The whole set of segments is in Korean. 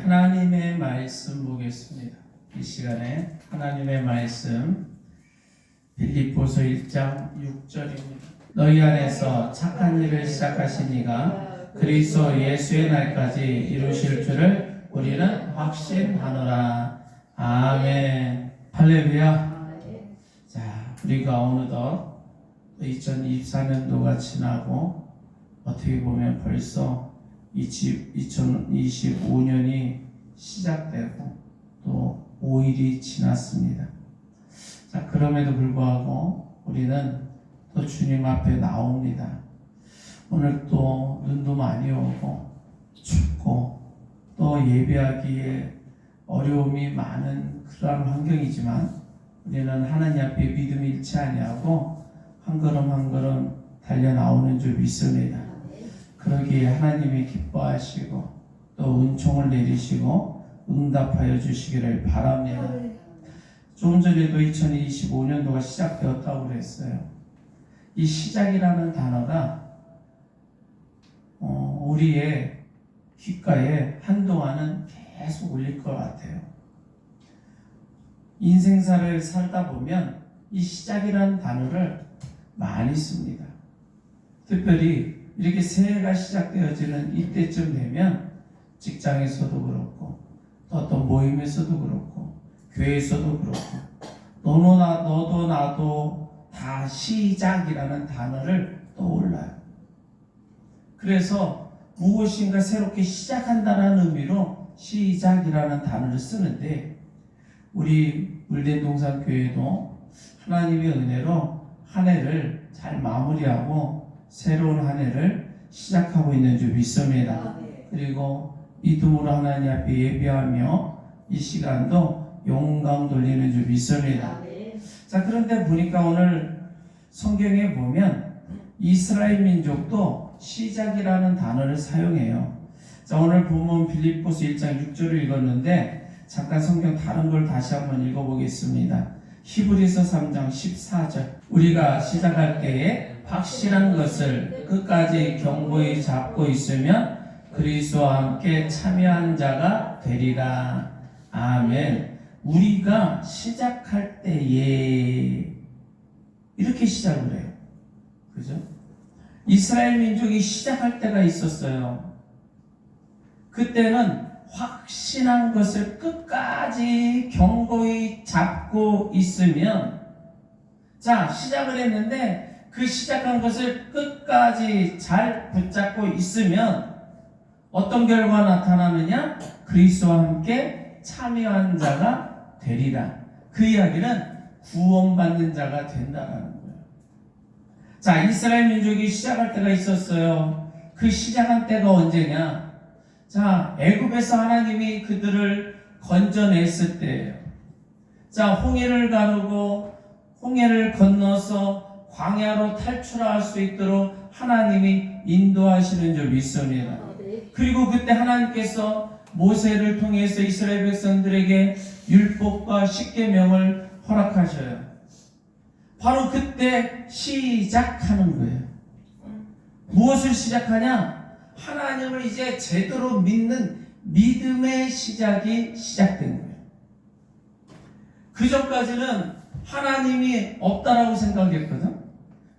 하나님의 말씀 보겠습니다. 이 시간에 하나님의 말씀 빌립보서 1장 6절입니다. 너희 안에서 착한 일을 시작하신 이가 그리스도 예수의 날까지 이루실 줄을 우리는 확신하노라. 아멘. 할렐루야. 자, 우리가 어느덧 2024년도가 지나고 어떻게 보면 벌써 2025년이 시작되고 또 5일이 지났습니다. 자, 그럼에도 불구하고 우리는 또 주님 앞에 나옵니다. 오늘 또 눈도 많이 오고 춥고 또 예배하기에 어려움이 많은 그러한 환경이지만 우리는 하나님 앞에 믿음이 잃지 아니하고 한 걸음 한 걸음 달려 나오는 줄 믿습니다. 그러기에 하나님이 기뻐하시고 또 은총을 내리시고 응답하여 주시기를 바랍니다. 조금 전에도 2025년도가 시작되었다고 그랬어요. 이 시작이라는 단어가 우리의 귓가에 한동안은 계속 울릴 것 같아요. 인생사를 살다 보면 이 시작이라는 단어를 많이 씁니다. 특별히 이렇게 새해가 시작되어지는 이때쯤 되면 직장에서도 그렇고 또 어떤 모임에서도 그렇고 교회에서도 그렇고 너도 나도 다 시작이라는 단어를 떠올라요. 그래서 무엇인가 새롭게 시작한다는 의미로 시작이라는 단어를 쓰는데 우리 물대동산교회도 하나님의 은혜로 한 해를 잘 마무리하고 새로운 한 해를 시작하고 있는 줄 믿습니다. 그리고 믿음으로 하나님 앞에 예배하며 이 시간도 영광 돌리는 줄 믿습니다. 자, 그런데 보니까 오늘 성경에 보면 이스라엘 민족도 시작이라는 단어를 사용해요. 자, 오늘 본문 빌립보서 1장 6절을 읽었는데 잠깐 성경 다른 걸 다시 한번 읽어보겠습니다. 히브리서 3장 14절 우리가 시작할 때에 확실한 것을 끝까지 견고히 잡고 있으면 그리스도와 함께 참여한 자가 되리라. 아멘. 우리가 시작할 때에 이렇게 시작을 해요. 그죠? 이스라엘 민족이 시작할 때가 있었어요. 그때는 확신한 것을 끝까지 견고히 잡고 있으면 자, 시작을 했는데 그 시작한 것을 끝까지 잘 붙잡고 있으면 어떤 결과가 나타나느냐? 그리스도와 함께 참여한 자가 되리라. 그 이야기는 구원받는 자가 된다는 거예요. 자, 이스라엘 민족이 시작할 때가 있었어요. 그 시작한 때가 언제냐? 자, 애굽에서 하나님이 그들을 건져냈을 때예요. 자, 홍해를 가르고 홍해를 건너서 광야로 탈출할 수 있도록 하나님이 인도하시는 줄 믿습니다. 그리고 그때 하나님께서 모세를 통해서 이스라엘 백성들에게 율법과 십계명을 허락하셔요. 바로 그때 시작하는 거예요. 무엇을 시작하냐? 하나님을 이제 제대로 믿는 믿음의 시작이 시작된 거예요. 그 전까지는 하나님이 없다라고 생각했거든.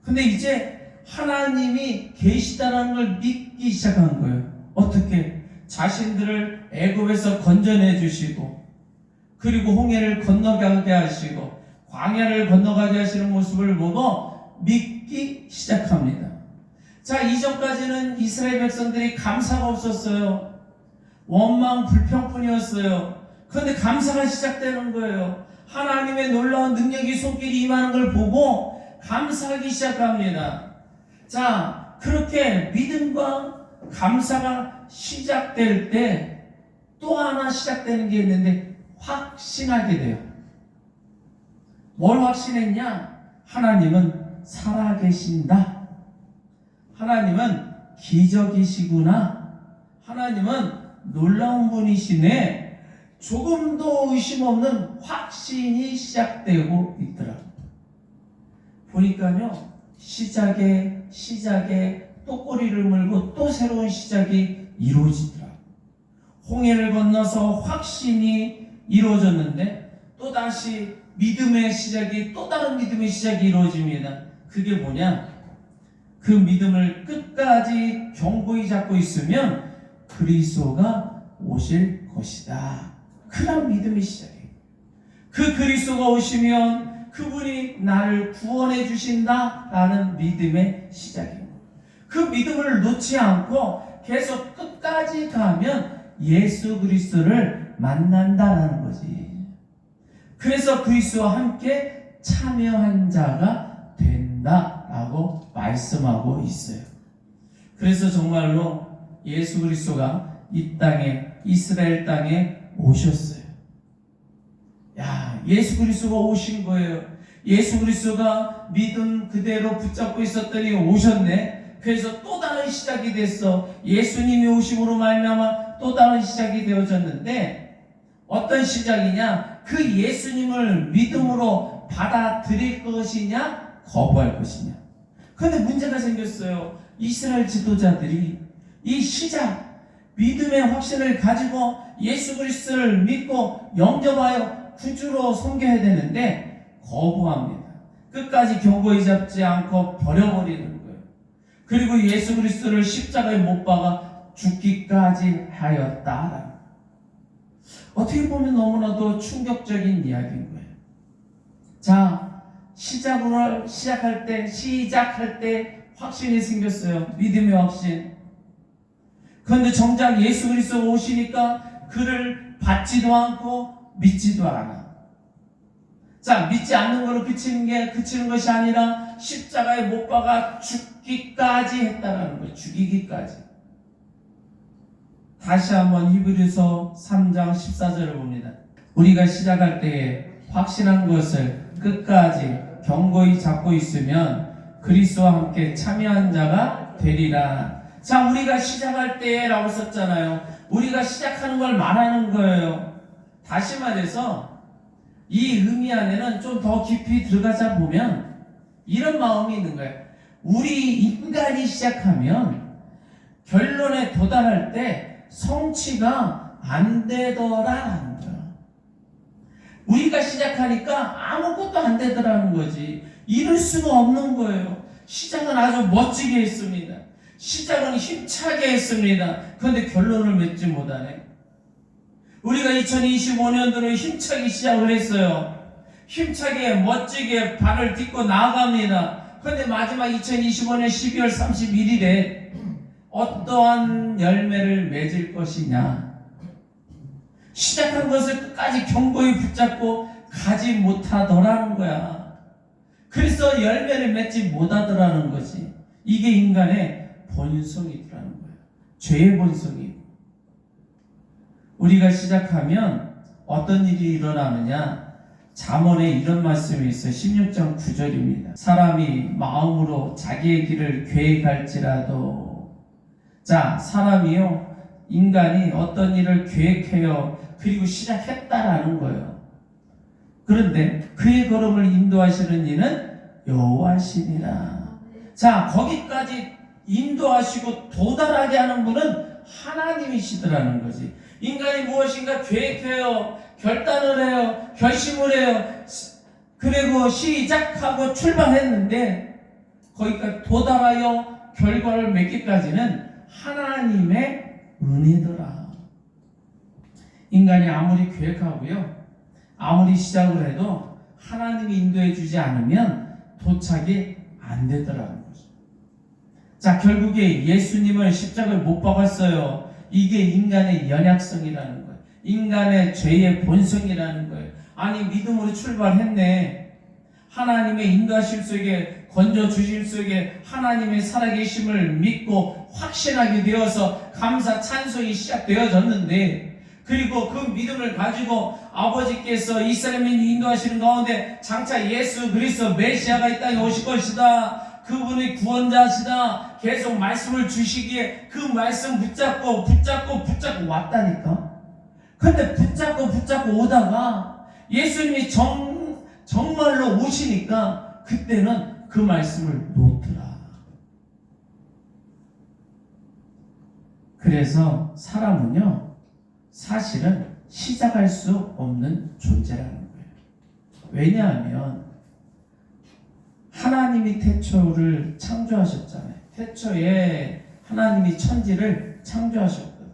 근데 이제 하나님이 계시다라는 걸 믿기 시작한 거예요. 어떻게? 자신들을 애굽에서 건져내 주시고 그리고 홍해를 건너가게 하시고 광야를 건너가게 하시는 모습을 보고 믿기 시작합니다. 자, 이전까지는 이스라엘 백성들이 감사가 없었어요. 원망 불평뿐이었어요. 그런데 감사가 시작되는 거예요. 하나님의 놀라운 능력이 손길이 임하는 걸 보고 감사하기 시작합니다. 자, 그렇게 믿음과 감사가 시작될 때 또 하나 시작되는 게 있는데 확신하게 돼요. 뭘 확신했냐? 하나님은 살아계신다. 하나님은 기적이시구나. 하나님은 놀라운 분이시네. 조금도 의심 없는 확신이 시작되고 있더라고요. 보니까요, 시작에 또 꼬리를 물고 또 새로운 시작이 이루어지더라고요. 홍해를 건너서 확신이 이루어졌는데 또다시 믿음의 시작이, 또 다른 믿음의 시작이 이루어집니다. 그게 뭐냐? 그 믿음을 끝까지 견고히 잡고 있으면 그리스도가 오실 것이다. 그런 믿음의 시작이에요. 그 그리스도가 오시면 그분이 나를 구원해 주신다라는 믿음의 시작입니다. 그 믿음을 놓지 않고 계속 끝까지 가면 예수 그리스도를 만난다라는 거지. 그래서 그리스도와 함께 참여한 자가 된다라고 말씀하고 있어요. 그래서 정말로 예수 그리스도가 이 땅에, 이스라엘 땅에 오셨어요. 야, 예수 그리스도가 오신 거예요. 예수 그리스도가 믿음 그대로 붙잡고 있었더니 오셨네. 그래서 또 다른 시작이 됐어. 예수님이 오심으로 말미암아 또 다른 시작이 되어졌는데 어떤 시작이냐? 그 예수님을 믿음으로 받아들일 것이냐, 거부할 것이냐. 그런데 문제가 생겼어요. 이스라엘 지도자들이 이 시작, 믿음의 확신을 가지고 예수 그리스도를 믿고 영접하여 구주로 섬겨야 되는데 거부합니다. 끝까지 견고히 잡지 않고 버려버리는 거예요. 그리고 예수 그리스도를 십자가에 못 박아 죽기까지 하였다. 어떻게 보면 너무나도 충격적인 이야기인 거예요. 자, 시작할 때 확신이 생겼어요. 믿음의 확신. 그런데 정작 예수 그리스도가 오시니까 그를 받지도 않고 믿지도 않아. 자, 믿지 않는 걸로 그치는 것이 아니라 십자가에 못 박아 죽기까지 했다라는 거예요. 죽이기까지. 다시 한번 히브리서 3장 14절을 봅니다. 우리가 시작할 때에 확신한 것을 끝까지 견고히 잡고 있으면 그리스도와 함께 참여한 자가 되리라. 자, 우리가 시작할 때라고 썼잖아요. 우리가 시작하는 걸 말하는 거예요. 다시 말해서 이 의미 안에는 좀 더 깊이 들어가자 보면 이런 마음이 있는 거예요. 우리 인간이 시작하면 결론에 도달할 때 성취가 안 되더라라는 거예요. 우리가 시작하니까 아무것도 안 되더라는 거지. 이룰 수가 없는 거예요. 시작은 아주 멋지게 했습니다. 시작은 힘차게 했습니다. 그런데 결론을 맺지 못하네. 우리가 2025년도를 힘차게 시작을 했어요. 힘차게 멋지게 발을 딛고 나아갑니다. 그런데 마지막 2025년 12월 31일에 어떠한 열매를 맺을 것이냐. 시작한 것을 끝까지 견고히 붙잡고 가지 못하더라는 거야. 그래서 열매를 맺지 못하더라는 거지. 이게 인간의 본성이더라는 거야. 죄의 본성이. 우리가 시작하면 어떤 일이 일어나느냐. 잠언에 이런 말씀이 있어요. 16장 9절입니다. 사람이 마음으로 자기의 길을 계획할지라도. 자, 사람이요, 인간이 어떤 일을 계획해요. 그리고 시작했다라는 거예요. 그런데 그의 걸음을 인도하시는 이는 여호와시니라. 자, 거기까지 인도하시고 도달하게 하는 분은 하나님이시더라는 거지. 인간이 무엇인가 계획해요, 결단을 해요, 결심을 해요. 그리고 시작하고 출발했는데 거기까지 도달하여 결과를 맺기까지는 하나님의 은혜더라. 인간이 아무리 계획하고요, 아무리 시작을 해도 하나님이 인도해 주지 않으면 도착이 안 되더라는 거죠. 자, 결국에 예수님을 십자가에 못 박았어요. 이게 인간의 연약성이라는 거예요. 인간의 죄의 본성이라는 거예요. 아니, 믿음으로 출발했네. 하나님의 인도하심 속에, 건져주심 속에 하나님의 살아계심을 믿고 확신하게 되어서 감사 찬송이 시작되어졌는데, 그리고 그 믿음을 가지고 아버지께서 이스라엘민이 인도하시는 가운데 장차 예수 그리스도 메시아가 이 땅에 오실 것이다. 그분이 구원자시다. 계속 말씀을 주시기에 그 말씀 붙잡고 왔다니까. 근데 붙잡고 오다가 예수님이 정말로 오시니까 그때는 그 말씀을 놓더라. 그래서 사람은요, 사실은 시작할 수 없는 존재라는 거예요. 왜냐하면 하나님이 태초를 창조하셨잖아요. 태초에 하나님이 천지를 창조하셨거든요.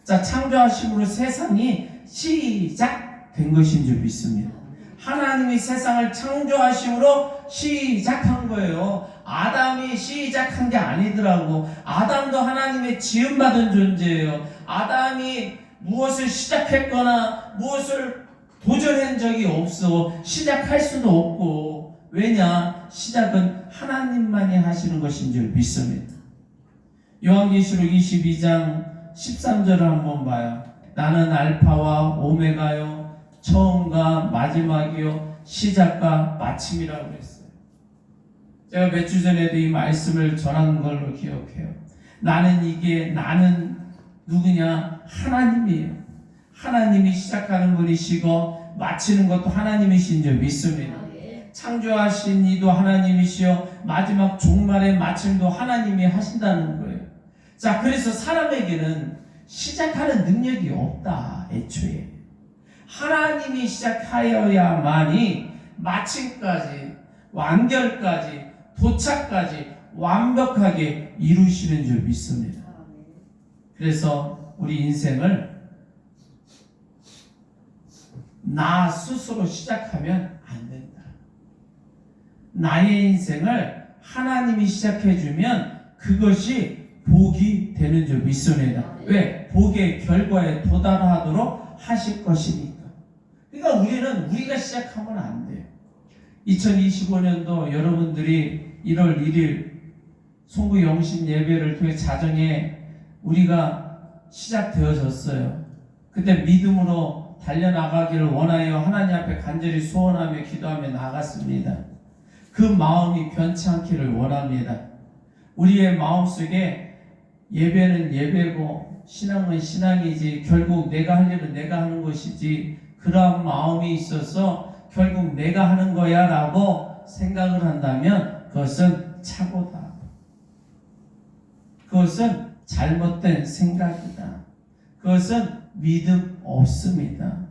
자, 창조하심으로 세상이 시작된 것인 줄 믿습니다. 하나님이 세상을 창조하심으로 시작한 거예요. 아담이 시작한 게 아니더라고. 아담도 하나님의 지음받은 존재예요. 아담이 무엇을 시작했거나 무엇을 도전한 적이 없어. 시작할 수도 없고. 왜냐? 시작은 하나님만이 하시는 것인 줄 믿습니다. 요한계시록 22장 13절을 한번 봐요. 나는 알파와 오메가요, 처음과 마지막이요, 시작과 마침이라고 했어요. 제가 몇 주 전에도 이 말씀을 전한 걸로 기억해요. 나는 누구냐? 하나님이에요. 하나님이 시작하는 분이시고 마치는 것도 하나님이신 줄 믿습니다. 창조하신 이도 하나님이시요, 마지막 종말의 마침도 하나님이 하신다는 거예요. 자, 그래서 사람에게는 시작하는 능력이 없다. 애초에 하나님이 시작하여야만이 마침까지, 완결까지, 도착까지 완벽하게 이루시는 줄 믿습니다. 그래서 우리 인생을 나 스스로 시작하면 안 된다. 나의 인생을 하나님이 시작해주면 그것이 복이 되는 줄 믿습니다. 왜? 복의 결과에 도달하도록 하실 것이니까. 그러니까 우리가 시작하면 안 돼요. 2025년도 여러분들이 1월 1일 송구 영신 예배를 통해 자정에 우리가 시작되어졌어요. 그때 믿음으로 달려나가기를 원하여 하나님 앞에 간절히 소원하며 기도하며 나갔습니다. 그 마음이 변치 않기를 원합니다. 우리의 마음속에 예배는 예배고 신앙은 신앙이지, 결국 내가 할 일은 내가 하는 것이지, 그러한 마음이 있어서 결국 내가 하는 거야 라고 생각을 한다면 그것은 착오다. 그것은 잘못된 생각이다. 그것은 믿음 없습니다.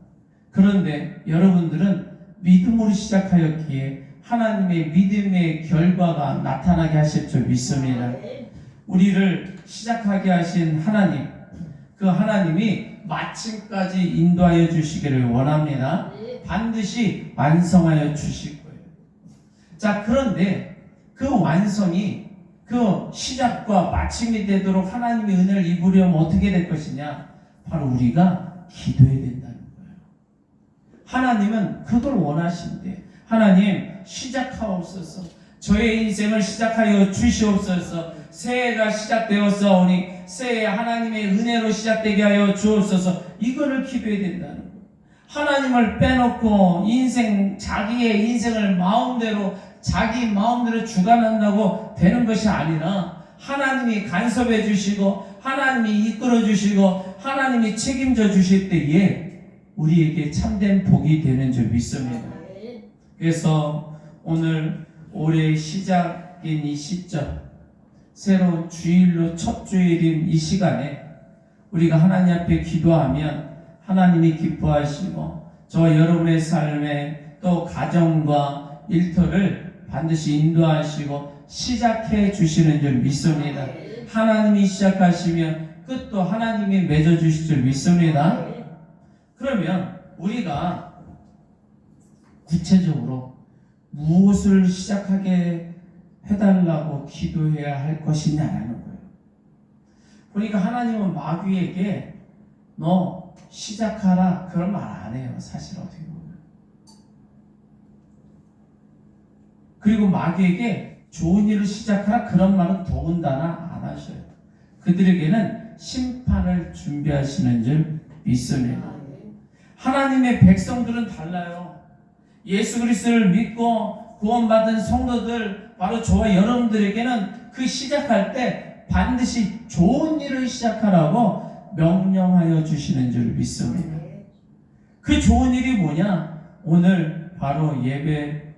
그런데 여러분들은 믿음으로 시작하였기에 하나님의 믿음의 결과가 나타나게 하실 줄 믿습니다. 우리를 시작하게 하신 하나님, 그 하나님이 마침까지 인도하여 주시기를 원합니다. 반드시 완성하여 주실 거예요. 자, 그런데 그 완성이 그 시작과 마침이 되도록 하나님의 은혜를 입으려면 어떻게 될 것이냐? 바로 우리가 기도해야 된다는 거예요. 하나님은 그걸 원하신대. 하나님, 시작하옵소서. 저의 인생을 시작하여 주시옵소서. 새해가 시작되었사오니 새해 하나님의 은혜로 시작되게 하여 주옵소서. 이거를 기도해야 된다는 거예요. 하나님을 빼놓고 자기의 인생을 자기 마음대로 주관한다고 되는 것이 아니라 하나님이 간섭해 주시고 하나님이 이끌어 주시고 하나님이 책임져 주실 때에 우리에게 참된 복이 되는 줄 믿습니다. 그래서 오늘 올해 시작인 이 시점, 새로운 주일로 첫 주일인 이 시간에 우리가 하나님 앞에 기도하면 하나님이 기뻐하시고 저와 여러분의 삶에 또 가정과 일터를 반드시 인도하시고 시작해 주시는 줄 믿습니다. 하나님이 시작하시면 끝도 하나님이 맺어 주실 줄 믿습니다. 그러면 우리가 구체적으로 무엇을 시작하게 해달라고 기도해야 할 것이냐라는 거예요. 그러니까 하나님은 마귀에게 너 시작하라 그런 말 안 해요. 사실 어떻게 보면. 그리고 마귀에게 좋은 일을 시작하라 그런 말은 더군다나 안 하셔요. 그들에게는 심판을 준비하시는 줄 믿습니다. 하나님의 백성들은 달라요. 예수 그리스도를 믿고 구원받은 성도들, 바로 저와 여러분들에게는 그 시작할 때 반드시 좋은 일을 시작하라고 명령하여 주시는 줄 믿습니다. 그 좋은 일이 뭐냐? 오늘 바로 예배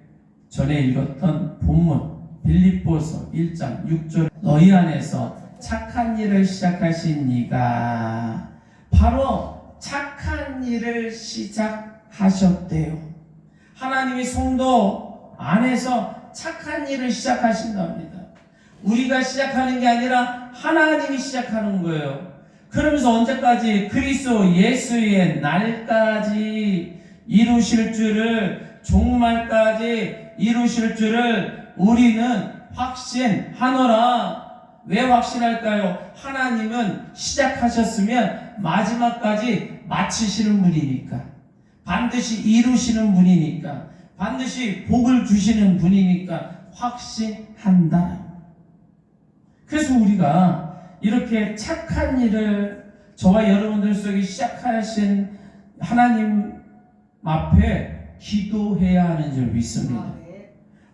전에 읽었던 본문 빌립보서 1장 6절, 너희 안에서 착한 일을 시작하신 이가 바로 착한 일을 시작하셨대요. 하나님이 성도 안에서 착한 일을 시작하신답니다. 우리가 시작하는 게 아니라 하나님이 시작하는 거예요. 그러면서 언제까지? 그리스도 예수의 날까지 이루실 줄을, 종말까지 이루실 줄을 우리는 확신하노라. 왜 확신할까요? 하나님은 시작하셨으면 마지막까지 마치시는 분이니까, 반드시 이루시는 분이니까, 반드시 복을 주시는 분이니까 확신한다. 그래서 우리가 이렇게 착한 일을 저와 여러분들 속에 시작하신 하나님 앞에 기도해야 하는 줄 믿습니다.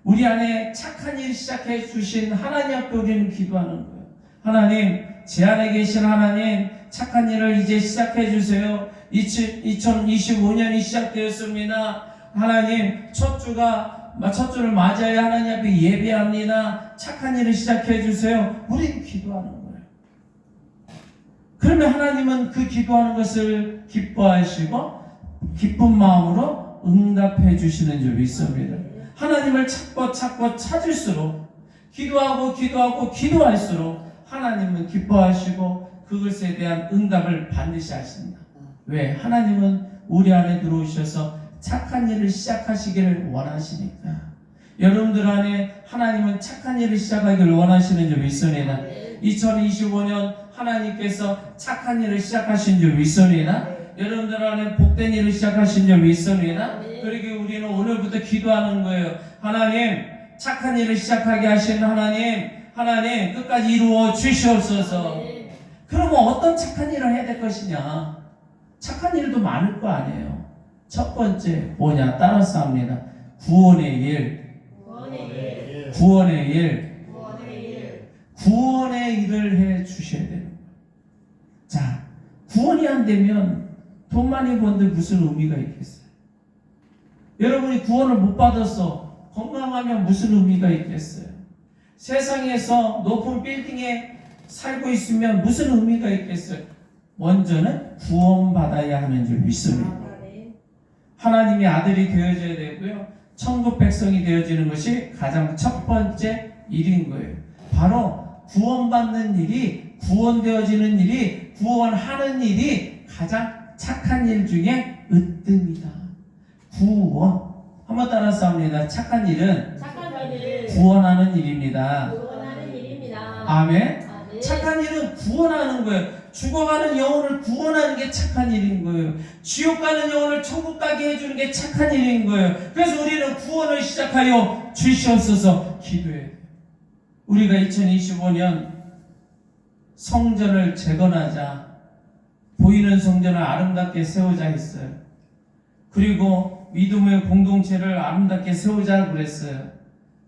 우리 안에 착한 일 시작해 주신 하나님 앞에 우리는 기도하는 거예요. 하나님, 제 안에 계신 하나님, 착한 일을 이제 시작해 주세요. 2025년이 시작되었습니다. 하나님, 첫 주를 맞이하여 하나님 앞에 예배합니다. 착한 일을 시작해 주세요. 우리는 기도하는 거예요. 그러면 하나님은 그 기도하는 것을 기뻐하시고 기쁜 마음으로 응답해 주시는 줄 믿습니다. 하나님을 찾고 찾을수록, 기도할수록 하나님은 기뻐하시고 그것에 대한 응답을 반드시 하신다. 왜? 하나님은 우리 안에 들어오셔서 착한 일을 시작하시기를 원하시니까. 여러분들 안에 하나님은 착한 일을 시작하기를 원하시는 줄 믿습니다. 2025년 하나님께서 착한 일을 시작하신 줄 믿습니다. 여러분들 안에 복된 일을 시작하신 줄 믿습니다. 그러기에 우리는 오늘부터 기도하는 거예요. 하나님, 착한 일을 시작하게 하신 하나님 끝까지 이루어 주시옵소서. 그러면 어떤 착한 일을 해야 될 것이냐? 착한 일도 많을 거 아니에요. 첫 번째 뭐냐? 따라서 합니다. 구원의 일. 구원의 일을 해 주셔야 돼요. 자, 구원이 안 되면 돈 많이 번들 무슨 의미가 있겠어요? 여러분이 구원을 못 받아서 건강하면 무슨 의미가 있겠어요? 세상에서 높은 빌딩에 살고 있으면 무슨 의미가 있겠어요? 먼저는 구원받아야 하는 줄 믿습니다. 하나님의 아들이 되어져야 되고요. 천국 백성이 되어지는 것이 가장 첫 번째 일인 거예요. 바로 구원받는 일이, 구원되어지는 일이, 구원하는 일이 가장 착한 일 중에 으뜸이다. 구원. 한번 따라서 합니다. 착한 일은 구원하는 일입니다. 아멘. 착한 일은 구원하는 거예요. 죽어가는 영혼을 구원하는 게 착한 일인 거예요. 지옥 가는 영혼을 천국 가게 해주는 게 착한 일인 거예요. 그래서 우리는 구원을 시작하여 주시옵소서 기도해야 돼요. 우리가 2025년 성전을 재건하자, 보이는 성전을 아름답게 세우자 했어요. 그리고 믿음의 공동체를 아름답게 세우자 그랬어요.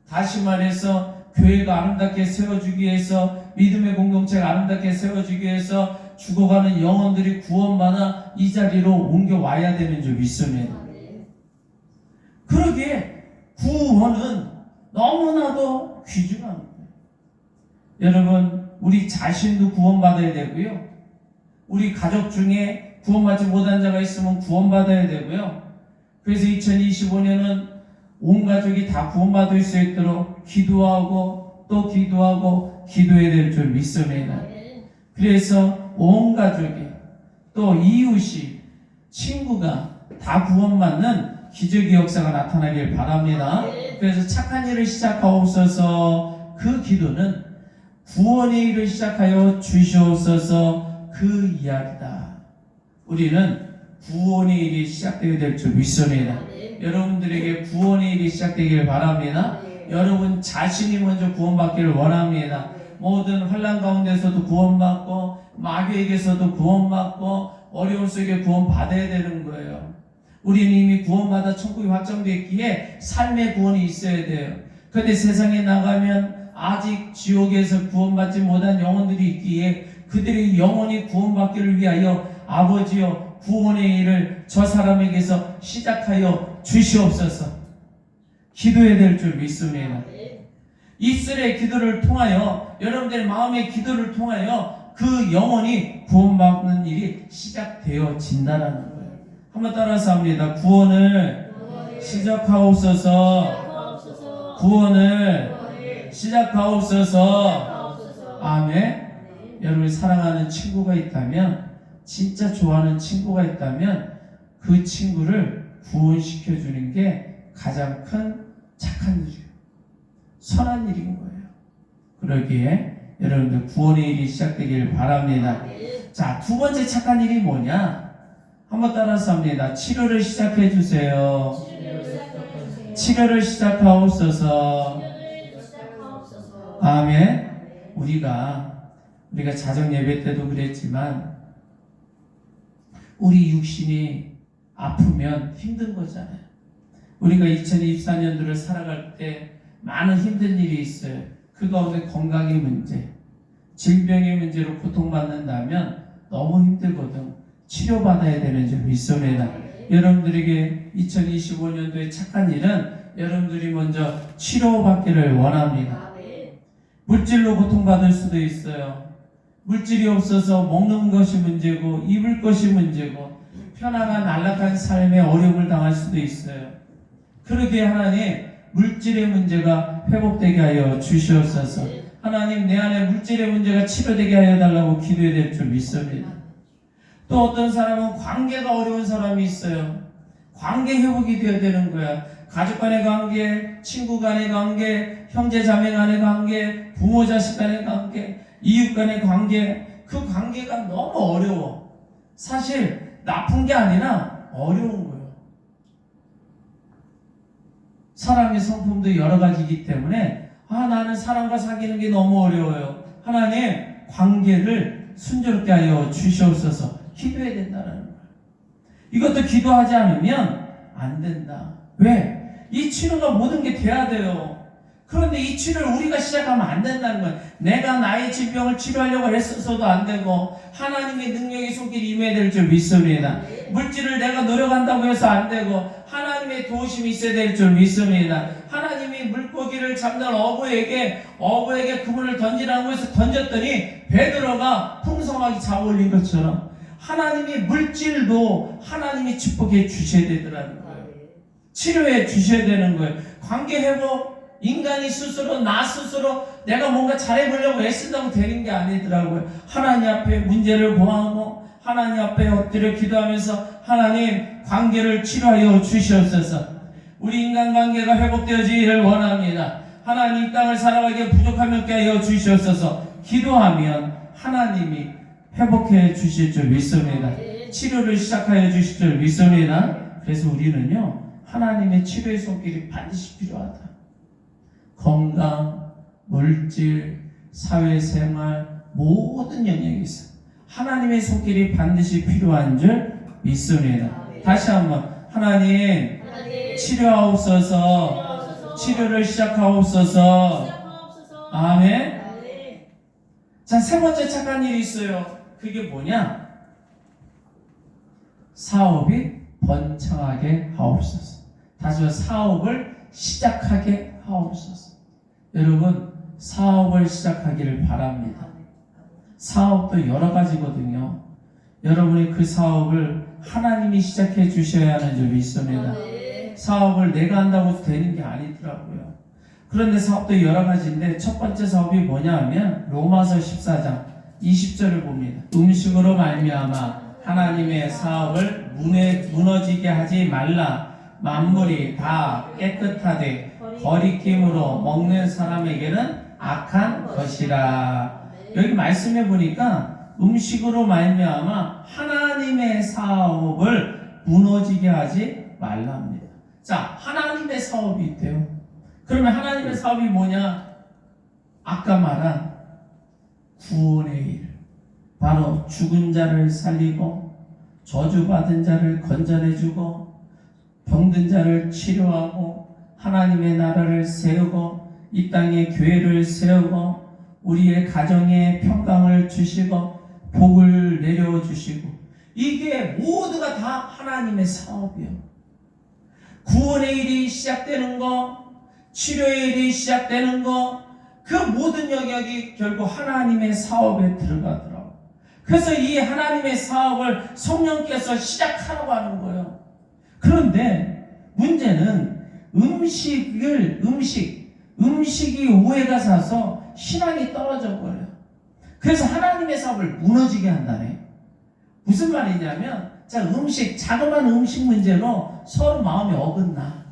다시 말해서 교회가 아름답게 세워주기 위해서, 믿음의 공동체가 아름답게 세워주기 위해서 죽어가는 영혼들이 구원받아 이 자리로 옮겨와야 되는 줄 믿습니다. 그러기에 구원은 너무나도 귀중한 거예요. 여러분, 우리 자신도 구원받아야 되고요. 우리 가족 중에 구원받지 못한 자가 있으면 구원받아야 되고요. 그래서 2025년은 온 가족이 다 구원받을 수 있도록 기도하고 또 기도하고 기도해야 될 줄 믿습니다. 그래서 온 가족이 또 이웃이 친구가 다 구원받는 기적의 역사가 나타나길 바랍니다. 그래서 착한 일을 시작하옵소서. 그 기도는 구원의 일을 시작하여 주시옵소서 그 이야기다. 우리는 구원의 일이 시작되어야 될 줄 믿습니다. 여러분들에게 구원의 일이 시작되길 바랍니다. 여러분 자신이 먼저 구원받기를 원합니다. 모든 환난 가운데서도 구원받고 마귀에게서도 구원받고 어려움 속에 구원받아야 되는 거예요. 우리는 이미 구원받아 천국이 확정됐기에 삶의 구원이 있어야 돼요. 그런데 세상에 나가면 아직 지옥에서 구원받지 못한 영혼들이 있기에 그들의 영혼이 구원받기를 위하여 아버지여 구원의 일을 저 사람에게서 시작하여 주시옵소서. 기도해야 될 줄 믿습니다. 입술의 기도를 통하여, 여러분들의 마음의 기도를 통하여 그 영혼이 구원받는 일이 시작되어진다라는 거예요. 한번 따라서 합니다. 구원을 시작하옵소서. 구원을 시작하옵소서. 아멘. 여러분이 사랑하는 친구가 있다면, 진짜 좋아하는 친구가 있다면 그 친구를 구원시켜 주는 게 가장 큰 착한 일이에요. 선한 일인 거예요. 그러기에 여러분들 구원의 일이 시작되길 바랍니다. 자, 두 번째 착한 일이 뭐냐? 한번 따라서 합니다. 치료를 시작해 주세요. 치료를 시작하옵소서. 아멘. 우리가 자정 예배 때도 그랬지만 우리 육신이 아프면 힘든 거잖아요. 우리가 2024년도를 살아갈 때 많은 힘든 일이 있어요. 그 가운데 건강의 문제, 질병의 문제로 고통받는다면 너무 힘들거든. 치료받아야 되는 줄 믿습니다. 여러분들에게 2025년도의 착한 일은 여러분들이 먼저 치료받기를 원합니다. 물질로 고통받을 수도 있어요. 물질이 없어서 먹는 것이 문제고 입을 것이 문제고 편안한 안락한 삶에 어려움을 당할 수도 있어요. 그러기에 하나님, 물질의 문제가 회복되게 하여 주시옵소서. 하나님, 내 안에 물질의 문제가 치료되게 하여 달라고 기도해야 될 줄 믿습니다. 또 어떤 사람은 관계가 어려운 사람이 있어요. 관계 회복이 되어야 되는 거야. 가족 간의 관계, 친구 간의 관계, 형제 자매 간의 관계, 부모 자식 간의 관계, 이웃 간의 관계, 그 관계가 너무 어려워. 사실 나쁜 게 아니라 어려운 거예요. 사랑의 성품도 여러 가지이기 때문에 나는 사람과 사귀는 게 너무 어려워요. 하나님, 관계를 순조롭게 하여 주시옵소서. 기도해야 된다는 거예요. 이것도 기도하지 않으면 안 된다. 왜? 이 치료가 모든 게 돼야 돼요. 그런데 이 치료를 우리가 시작하면 안 된다는 거예요. 내가 나의 질병을 치료하려고 했어서도 안 되고 하나님의 능력의 손길이 임해야 될 줄 믿습니다. 물질을 내가 노력한다고 해서 안 되고 하나님의 도우심이 있어야 될 줄 믿습니다. 하나님이 물고기를 잡는 어부에게 그물을 던지라고 해서 던졌더니 베드로가 풍성하게 잡아올린 것처럼 하나님이 물질도 하나님이 축복해 주셔야 되더라는 거예요. 치료해 주셔야 되는 거예요. 관계 회복, 인간이 스스로, 나 스스로 내가 뭔가 잘해보려고 애쓴다고 되는 게 아니더라고요. 하나님 앞에 문제를 고하고 하나님 앞에 엎드려 기도하면서 하나님, 관계를 치료하여 주시옵소서. 우리 인간관계가 회복되어지기를 원합니다. 하나님, 땅을 살아가기에 부족함이 없게 하여 주시옵소서. 기도하면 하나님이 회복해 주실 줄 믿습니다. 치료를 시작하여 주실 줄 믿습니다. 그래서 우리는요, 하나님의 치료의 손길이 반드시 필요하다. 건강, 물질, 사회생활, 모든 영역이 있어요. 하나님의 손길이 반드시 필요한 줄 믿습니다. 다시 한번, 하나님, 치료하옵소서. 치료를 시작하옵소서. 아멘. 자, 세 번째 착한 일이 있어요. 그게 뭐냐? 사업이 번창하게 하옵소서. 다시 한번, 사업을 시작하게 하옵소서. 여러분, 사업을 시작하기를 바랍니다. 사업도 여러 가지거든요. 여러분이 그 사업을 하나님이 시작해 주셔야 하는 줄 믿습니다. 사업을 내가 한다고 되는 게 아니더라고요. 그런데 사업도 여러 가지인데 첫 번째 사업이 뭐냐 하면 로마서 14장 20절을 봅니다. 음식으로 말미암아 하나님의 사업을 무너지게 하지 말라. 만물이 다 깨끗하되 거리낌으로 먹는 사람에게는 악한 것이라. 여기 말씀해 보니까 음식으로 말미암아 하나님의 사업을 무너지게 하지 말랍니다. 자, 하나님의 사업이 있대요. 그러면 하나님의 사업이 뭐냐? 아까 말한 구원의 일, 바로 죽은 자를 살리고 저주받은 자를 건져내주고 병든 자를 치료하고 하나님의 나라를 세우고 이 땅에 교회를 세우고 우리의 가정에 평강을 주시고 복을 내려주시고, 이게 모두가 다 하나님의 사업이에요. 구원의 일이 시작되는 거, 치료의 일이 시작되는 거, 그 모든 영역이 결국 하나님의 사업에 들어가더라고요. 그래서 이 하나님의 사업을 성령께서 시작하라고 하는 거예요. 그런데 문제는 음식이 오해가 사서 신앙이 떨어져 버려요. 그래서 하나님의 사업을 무너지게 한다네. 무슨 말이냐면, 자, 자그마한 음식 문제로 서로 마음이 어긋나.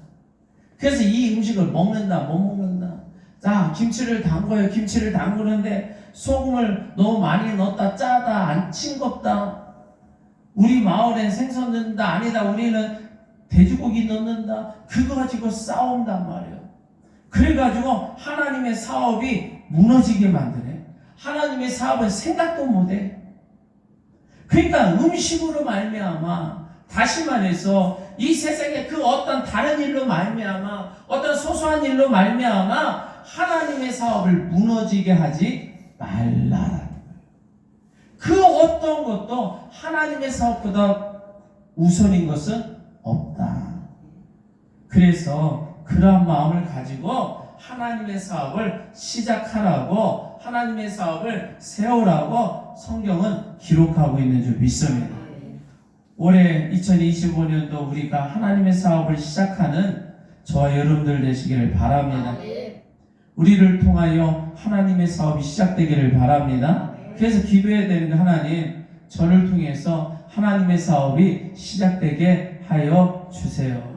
그래서 이 음식을 먹는다, 못 먹는다. 자, 김치를 담궈요. 김치를 담그는데 소금을 너무 많이 넣었다, 짜다, 안 싱겁다. 우리 마을엔 생선 넣는다, 아니다, 우리는 돼지고기 넣는다. 그거 가지고 싸운단 말이에요. 그래가지고 하나님의 사업이 무너지게 만드네. 하나님의 사업은 생각도 못해. 그러니까 음식으로 말미암아, 다시 말해서 이 세상에 그 어떤 다른 일로 말미암아, 어떤 소소한 일로 말미암아 하나님의 사업을 무너지게 하지 말라라는 거예요. 그 어떤 것도 하나님의 사업보다 우선인 것은 없다. 그래서 그러한 마음을 가지고 하나님의 사업을 시작하라고, 하나님의 사업을 세우라고 성경은 기록하고 있는 줄 믿습니다. 올해 2025년도 우리가 하나님의 사업을 시작하는 저와 여러분들 되시기를 바랍니다. 우리를 통하여 하나님의 사업이 시작되기를 바랍니다. 그래서 기도해야 되는 거, 하나님, 저를 통해서 하나님의 사업이 시작되게 하여 주세요.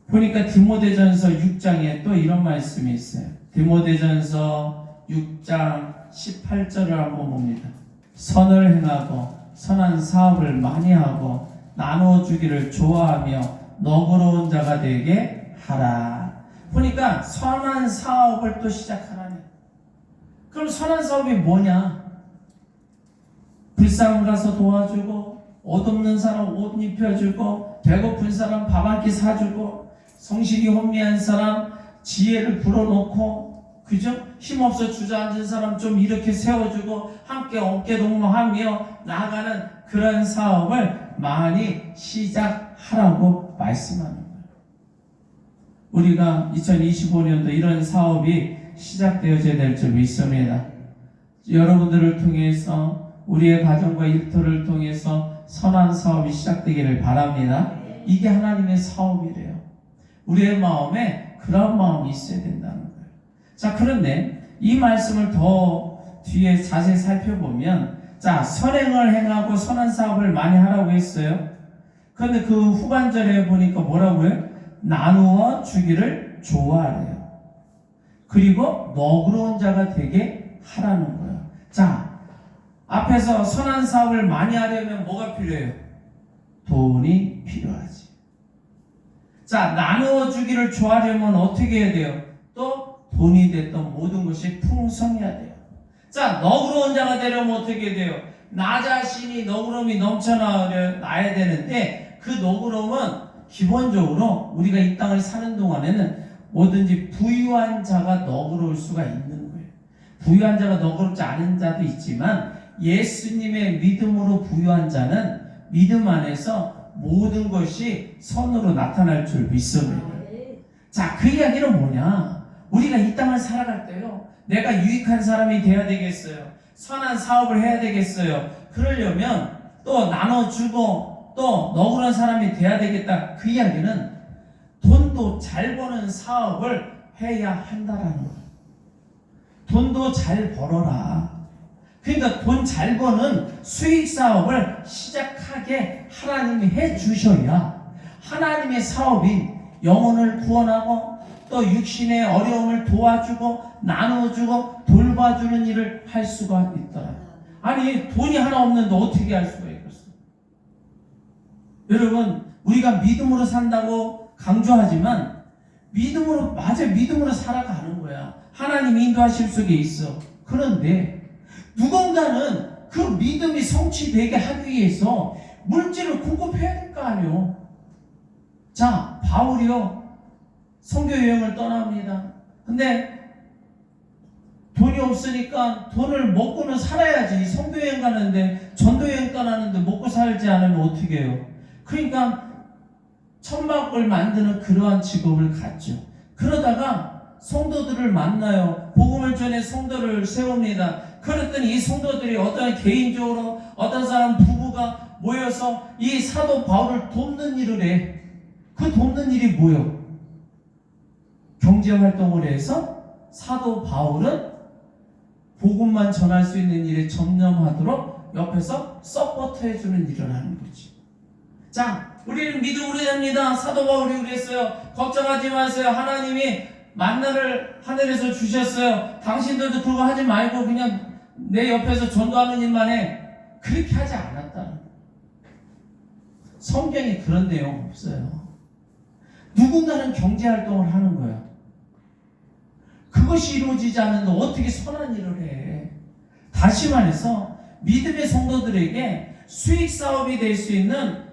보니까 디모데전서 6장에 또 이런 말씀이 있어요. 디모데전서 6장 18절을 한번 봅니다. 선을 행하고 선한 사업을 많이 하고 나누어 주기를 좋아하며 너그러운 자가 되게 하라. 보니까 선한 사업을 또 시작하라네. 그럼 선한 사업이 뭐냐? 불쌍한 가서 도와주고, 옷 없는 사람 옷 입혀주고, 배고픈 사람 밥 한 끼 사주고, 성실히 혼미한 사람 지혜를 불어넣고, 그죠? 힘없어 주저앉은 사람 좀 이렇게 세워주고, 함께 어깨동무하며 나아가는 그런 사업을 많이 시작하라고 말씀하는 거예요. 우리가 2025년도 이런 사업이 시작되어져야 될 줄 믿습니다. 여러분들을 통해서, 우리의 가정과 일터를 통해서 선한 사업이 시작되기를 바랍니다. 이게 하나님의 사업이래요. 우리의 마음에 그런 마음이 있어야 된다는 거예요. 자, 그런데 이 말씀을 더 뒤에 자세히 살펴보면, 자, 선행을 행하고 선한 사업을 많이 하라고 했어요. 그런데 그 후반절에 보니까 뭐라고요? 나누어 주기를 좋아하래요. 그리고 너그러운 자가 되게 하라는 거예요. 자, 앞에서 선한 사업을 많이 하려면 뭐가 필요해요? 돈이 필요하지. 자, 나누어 주기를 좋아하려면 어떻게 해야 돼요? 또 돈이 됐던 모든 것이 풍성해야 돼요. 자, 너그러운 자가 되려면 어떻게 해야 돼요? 나 자신이 너그러움이 넘쳐나야 되는데, 그 너그러움은 기본적으로 우리가 이 땅을 사는 동안에는 뭐든지 부유한 자가 너그러울 수가 있는 거예요. 부유한 자가 너그럽지 않은 자도 있지만, 예수님의 믿음으로 부유한 자는 믿음 안에서 모든 것이 선으로 나타날 줄 믿습니다. 자, 그 이야기는 뭐냐? 우리가 이 땅을 살아갈 때요, 내가 유익한 사람이 돼야 되겠어요. 선한 사업을 해야 되겠어요. 그러려면 또 나눠주고 또 너그러운 사람이 돼야 되겠다. 그 이야기는 돈도 잘 버는 사업을 해야 한다라는 거예요. 돈도 잘 벌어라. 그러니까 돈 잘 버는 수익 사업을 시작하게 하나님이 해 주셔야 하나님의 사업이 영혼을 구원하고 또 육신의 어려움을 도와주고 나눠주고 돌봐주는 일을 할 수가 있더라. 아니, 돈이 하나 없는데 어떻게 할 수가 있겠어? 여러분, 우리가 믿음으로 산다고 강조하지만 믿음으로, 맞아, 믿음으로 살아가는 거야. 하나님 인도하실 속에 있어. 그런데 누군가는 그 믿음이 성취되게 하기 위해서 물질을 공급해야 될 거 아니에요. 자, 바울이요, 선교 여행을 떠납니다. 근데 돈이 없으니까 돈을 먹고는 살아야지. 선교 여행 가는데, 전도 여행 떠나는데 먹고 살지 않으면 어떻게 해요? 그러니까 천막을 만드는 그러한 직업을 갖죠. 그러다가 성도들을 만나요. 복음을 전해 성도를 세웁니다. 그랬더니 이 성도들이 어떤 개인적으로 어떤 사람 부부가 모여서 이 사도 바울을 돕는 일을 해. 그 돕는 일이 뭐요? 경제활동을 해서 사도 바울은 복음만 전할 수 있는 일에 전념하도록 옆에서 서포트 해주는 일을 하는 거지. 자, 우리는 믿음으로 됩니다. 사도 바울이 그랬어요. 걱정하지 마세요. 하나님이 만나를 하늘에서 주셨어요. 당신들도 그거 하지 말고 그냥 내 옆에서 전도하는 일만 해. 그렇게 하지 않았다는 거예요. 성경에 그런 내용 없어요. 누군가는 경제활동을 하는 거예요. 그것이 이루어지지 않는데 어떻게 선한 일을 해? 다시 말해서 믿음의 성도들에게 수익 사업이 될 수 있는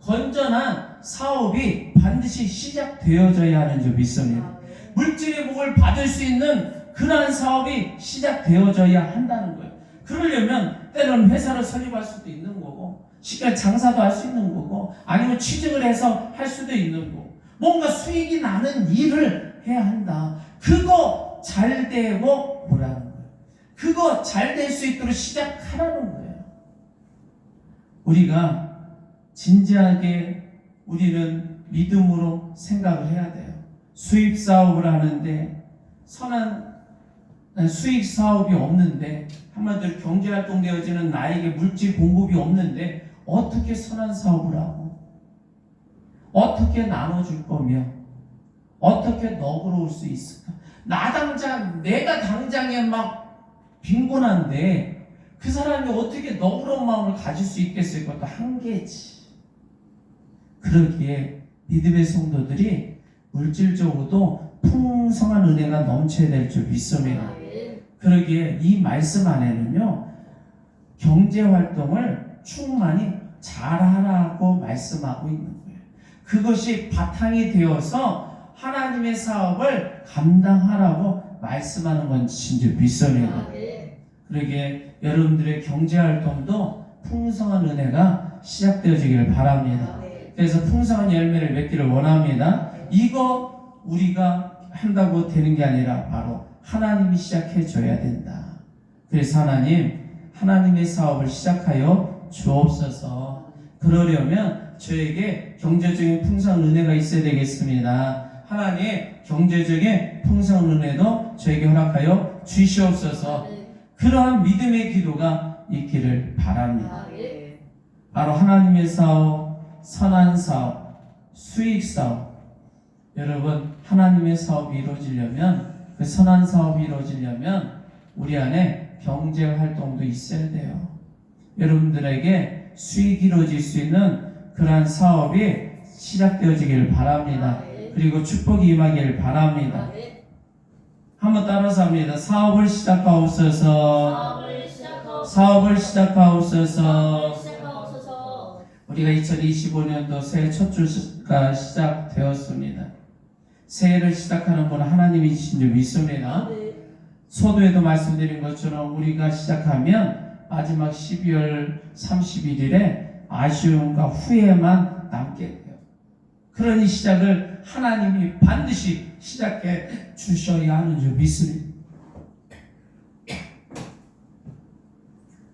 건전한 사업이 반드시 시작되어져야 하는 줄 믿습니다. 물질의 복을 받을 수 있는 그러한 사업이 시작되어져야 한다는 거예요. 그러려면 때로는 회사를 설립할 수도 있는 거고, 쉽게 장사도 할 수 있는 거고, 아니면 취직을 해서 할 수도 있는 거고, 뭔가 수익이 나는 일을 해야 한다. 그거 잘 되고 뭐라는 거예요. 그거 잘 될 수 있도록 시작하라는 거예요. 우리가 진지하게 우리는 믿음으로 생각을 해야 돼요. 수입 사업을 하는데 선한 수익 사업이 없는데, 한마디로 경제활동 되어지는 나에게 물질 공급이 없는데 어떻게 선한 사업을 하고 어떻게 나눠줄 거며 어떻게 너그러울 수 있을까? 내가 당장에 막 빈곤한데 그 사람이 어떻게 너그러운 마음을 가질 수 있겠어요? 그것도 한계지. 그러기에 믿음의 성도들이 물질적으로도 풍성한 은혜가 넘쳐야 될 줄 믿습니다. 그러기에 이 말씀 안에는요, 경제활동을 충만히 잘하라고 말씀하고 있는 거예요. 그것이 바탕이 되어서 하나님의 사업을 감당하라고 말씀하는 것인 줄 믿습니다. 그러기에 여러분들의 경제활동도 풍성한 은혜가 시작되어지기를 바랍니다. 그래서 풍성한 열매를 맺기를 원합니다. 이거 우리가 한다고 되는 게 아니라 바로 하나님이 시작해 줘야 된다. 그래서 하나님의 사업을 시작하여 주옵소서. 그러려면 저에게 경제적인 풍성한 은혜가 있어야 되겠습니다. 하나님, 경제적인 풍성한 은혜도 저에게 허락하여 주시옵소서. 그러한 믿음의 기도가 있기를 바랍니다. 바로 하나님의 사업, 선한 사업, 수익 사업. 여러분, 하나님의 사업이 이루어지려면, 그 선한 사업이 이루어지려면 우리 안에 경제 활동도 있어야 돼요. 여러분들에게 수익이 이루어질 수 있는 그러한 사업이 시작되어지기를 바랍니다. 그리고 축복이 임하기를 바랍니다. 한번 따라서 합니다. 사업을 시작하옵소서. 사업을 시작하옵소서. 우리가 2025년도 새해 첫 주가 시작되었습니다. 새해를 시작하는 분은 하나님이신 줄 믿습니다. 소도에도 말씀드린 것처럼 우리가 시작하면 마지막 12월 31일에 아쉬움과 후회만 남게 돼요. 그러니 시작을 하나님이 반드시 시작해 주셔야 하는 줄 믿습니다.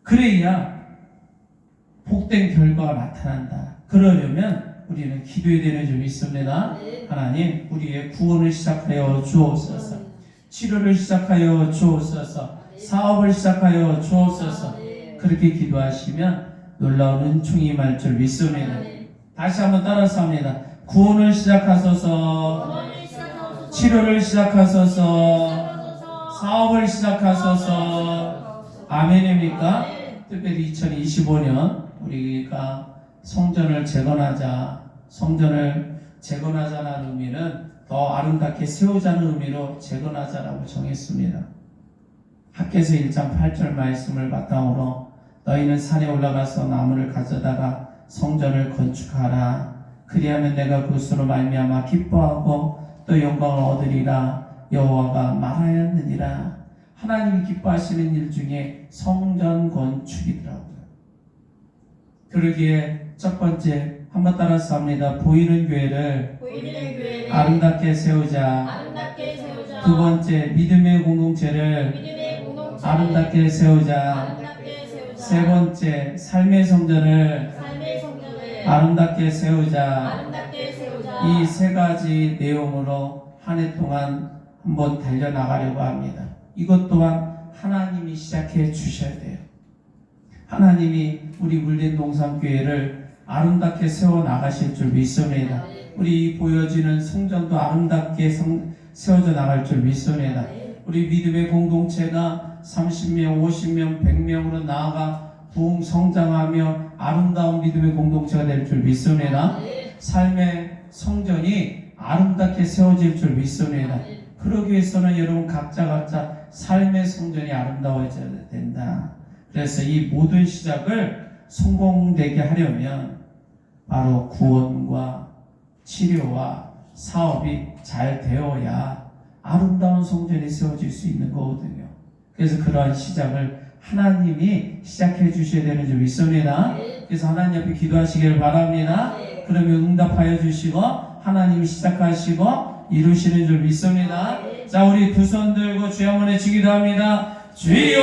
그래야 복된 결과가 나타난다. 그러려면 우리는 기도해야 되는 줄 믿습니다. 하나님, 우리의 구원을 시작하여 주옵소서. 치료를 시작하여 주옵소서. 사업을 시작하여 주옵소서. 그렇게 기도하시면 놀라운 은총이 임할 줄 믿습니다. 다시 한번 따라서 합니다. 구원을 시작하소서. 치료를 시작하소서. 사업을 시작하소서. 아멘입니까? 특별히 2025년 우리가 성전을 재건하자는 의미는 더 아름답게 세우자는 의미로 재건하자라고 정했습니다. 학개서 1장 8절 말씀을 바탕으로 너희는 산에 올라가서 나무를 가져다가 성전을 건축하라. 그리하면 내가 그것으로 말미암아 기뻐하고 또 영광을 얻으리라. 여호와가 말하였느니라. 하나님이 기뻐하시는 일 중에 성전 건축이더라고요. 그러기에 첫 번째 한번 따라서 합니다. 보이는 교회를 아름답게 세우자. 두 번째 믿음의 공동체를 아름답게 세우자. 아름답게 세우자. 세 번째, 삶의 성전을 삶의 성전을 아름답게 세우자. 아름답게 세우자. 이 세 가지 내용으로 한 해 동안 한번 달려나가려고 합니다. 이것 또한 하나님이 시작해 주셔야 돼요. 하나님이 우리 물린 농산교회를 아름답게 세워 나가실 줄 믿습니다. 우리 보여지는 성전도 아름답게 세워져 나갈 줄 믿습니다. 우리 믿음의 공동체가 30명, 50명, 100명으로 나아가 부흥 성장하며 아름다운 믿음의 공동체가 될 줄 믿습니다. 삶의 성전이 아름답게 세워질 줄 믿습니다. 그러기 위해서는 여러분 각자 삶의 성전이 아름다워져야 된다. 그래서 이 모든 시작을 성공되게 하려면 바로 구원과 치료와 사업이 잘 되어야 아름다운 성전이 세워질 수 있는 거거든요. 그래서 그러한 시작을 하나님이 시작해 주셔야 되는 줄 믿습니다. 그래서 하나님 앞에 기도하시길 바랍니다. 그러면 응답하여 주시고 하나님이 시작하시고 이루시는 줄 믿습니다. 자, 우리 두 손 들고 주여 한번 외치기도 합니다. 주여!